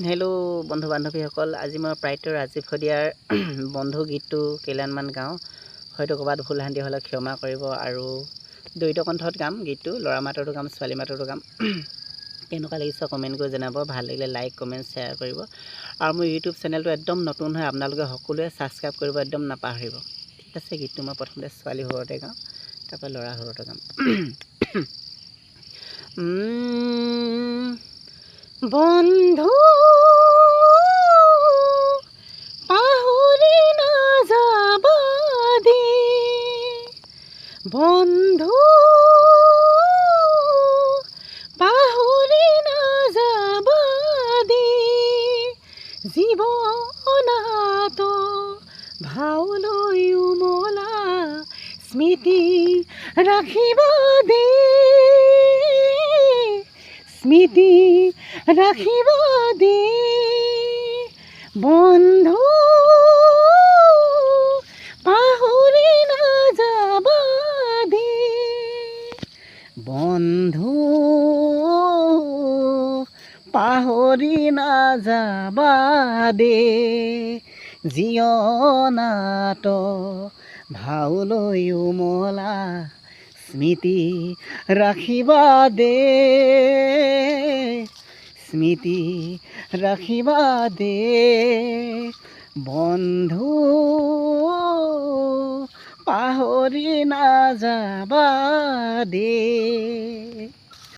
Hello' বন্ধু বান্ধৱীসকল, আজি মই প্ৰায়তো ৰাজীৱ শদিয়াৰ বন্ধু গীতটো কেইলানমান গাওঁ। হয়তো ক'ৰবাত ভুল ভ্ৰান্তি হ'লে ক্ষমা কৰিব। আৰু দ্বৈত কণ্ঠত গাম গীতটো, ল'ৰা মাততো গাম, ছোৱালী মাততো গাম। কেনেকুৱা লাগিছে কমেণ্ট কৰি জনাব। ভাল লাগিলে লাইক কমেণ্ট শ্বেয়াৰ কৰিব। আৰু মোৰ ইউটিউব চেনেলটো একদম নতুন হয়, আপোনালোকে সকলোৱে ছাবস্ক্ৰাইব কৰিব একদম নাপাহৰিব। ঠিক আছে, গীতটো মই প্ৰথমতে ছোৱালী সুৰতে গাওঁ, তাৰপৰা ল'ৰা সুৰতে গাম। বন্ধু পাহৰি নাযাবা দেই, বন্ধু পাহৰি নাযাবা দেই, জীৱনাত ভাওলৈ উমলা স্মৃতি ৰাখিবা দেই, স্মৃতি ৰাখিবা দেই, বন্ধু পাহৰি নাযাবা দেই, বন্ধু পাহৰি নাযাবা দেই, জীৱনাত ভাওলৈ উমলা স্মৃতি ৰাখিবা দেই, স্মৃতি ৰাখিবা দেই, বন্ধু পাহৰি নাযাবা দেই।